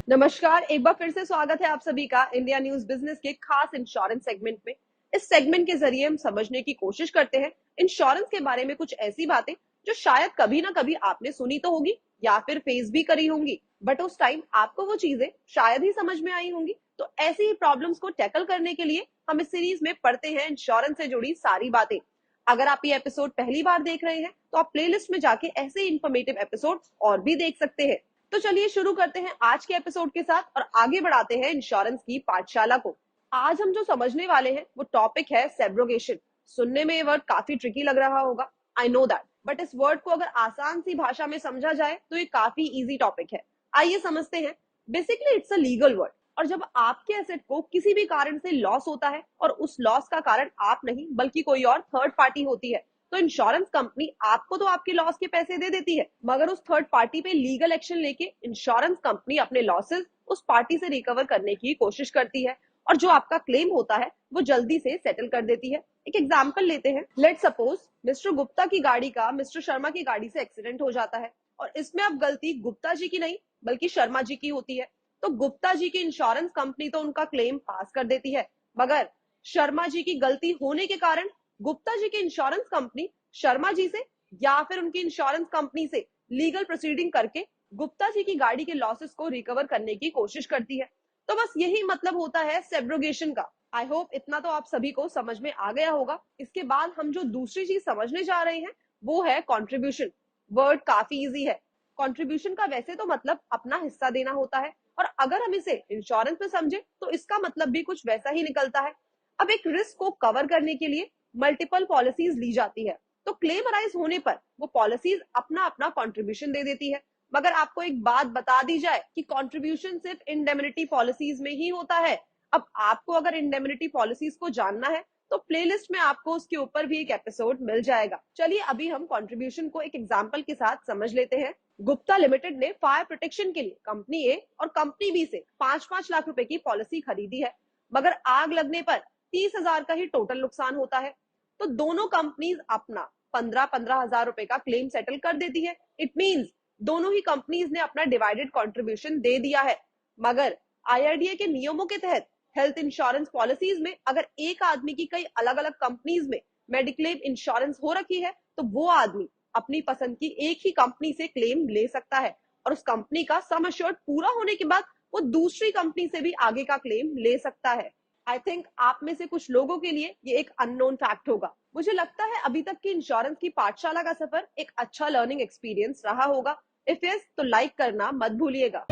नमस्कार, एक बार फिर से स्वागत है आप सभी का इंडिया न्यूज बिजनेस के खास इंश्योरेंस सेगमेंट में। इस सेगमेंट के जरिए हम समझने की कोशिश करते हैं इंश्योरेंस के बारे में कुछ ऐसी बातें जो शायद कभी ना कभी आपने सुनी तो होगी या फिर फेस भी करी होंगी, बट उस टाइम आपको वो चीजें शायद ही समझ में आई होंगी। तो ऐसी ही प्रॉब्लम्स को टैकल करने के लिए हम इस सीरीज में पढ़ते हैं इंश्योरेंस से जुड़ी सारी बातें। अगर आप ये एपिसोड पहली बार देख रहे हैं तो आप प्लेलिस्ट में जाके ऐसे इंफॉर्मेटिव एपिसोड और भी देख सकते हैं। तो चलिए शुरू करते हैं आज के एपिसोड के साथ और आगे बढ़ाते हैं इंश्योरेंस की पाठशाला को। आज हम जो समझने वाले हैं वो टॉपिक है सेब्रोगेशन। सुनने में ये वर्ड काफी ट्रिकी लग रहा होगा, आई नो दैट, बट इस वर्ड को अगर आसान सी भाषा में समझा जाए तो ये काफी इजी टॉपिक है। आइए समझते हैं। Basically it's a legal word, और जब आपके एसेट को किसी भी कारण से लॉस होता है और उस लॉस का कारण आप नहीं बल्कि कोई और थर्ड पार्टी होती है, तो इंश्योरेंस कंपनी आपको तो आपके लॉस के पैसे दे देती है, मगर उस थर्ड पार्टी पे लीगल एक्शन लेके इंश्योरेंस कंपनी अपने लॉसेस उस पार्टी से रिकवर करने की कोशिश करती है और जो आपका क्लेम होता है वो जल्दी से सेटल कर देती है। एक एग्जांपल लेते हैं। लेट सपोज मिस्टर गुप्ता की गाड़ी का मिस्टर शर्मा की गाड़ी से एक्सीडेंट हो जाता है और इसमें अब गलती गुप्ता जी की नहीं बल्कि शर्मा जी की होती है। तो गुप्ता जी की इंश्योरेंस कंपनी तो उनका क्लेम पास कर देती है, मगर शर्मा जी की गलती होने के कारण गुप्ता जी की इंश्योरेंस कंपनी शर्मा जी से या फिर उनकी इंश्योरेंस कंपनी से लीगल प्रोसीडिंग करके गुप्ता जी की गाड़ी के लॉसेस को रिकवर करने की कोशिश करती है। तो बस यही मतलब होता है सेब्रोगेशन का। आई होप इतना तो आप सभी को समझ में आ गया होगा। इसके बाद हम जो दूसरी चीज समझने जा रहे हैं वो है कंट्रीब्यूशन। वर्ड काफी इजी है। कंट्रीब्यूशन का वैसे तो मतलब अपना हिस्सा देना होता है, और अगर हम इसे इंश्योरेंस में समझे तो इसका मतलब भी कुछ वैसा ही निकलता है। अब एक रिस्क को कवर करने के लिए मल्टीपल पॉलिसीज ली जाती है, तो क्लेम अराइज होने पर वो पॉलिसीज अपना अपना कंट्रीब्यूशन दे देती है। मगर आपको एक बात बता दी जाए कि कंट्रीब्यूशन सिर्फ इंडेमनिटी पॉलिसीज में ही होता है। अब आपको अगर इंडेमनिटी पॉलिसीज को जानना है तो प्लेलिस्ट में आपको उसके ऊपर भी एक एपिसोड मिल जाएगा। चलिए अभी हम कंट्रीब्यूशन को एक एग्जांपल के साथ समझ लेते हैं। गुप्ता लिमिटेड ने फायर प्रोटेक्शन के लिए कंपनी ए और कंपनी बी से 5-5 लाख रुपए की पॉलिसी खरीदी है, मगर आग लगने पर 30,000 का ही टोटल नुकसान होता है। तो दोनों कंपनीज अपना 15-15 हजार रुपए का क्लेम सेटल कर देती है। इट मींस दोनों ही कंपनीज ने अपना डिवाइडेड कंट्रीब्यूशन दे दिया है। मगर आईआरडीए के नियमों के तहत हेल्थ इंश्योरेंस पॉलिसीज में अगर एक आदमी की कई अलग अलग कंपनीज में मेडिक्लेम इंश्योरेंस हो रखी है तो वो आदमी अपनी पसंद की एक ही कंपनी से क्लेम ले सकता है, और उस कंपनी का सम एश्योर्ड पूरा होने के बाद वो दूसरी कंपनी से भी आगे का क्लेम ले सकता है। आई थिंक आप में से कुछ लोगों के लिए ये एक अननोन फैक्ट होगा। मुझे लगता है अभी तक की इंश्योरेंस की पाठशाला का सफर एक अच्छा लर्निंग एक्सपीरियंस रहा होगा। इफ यस तो लाइक करना मत भूलिएगा।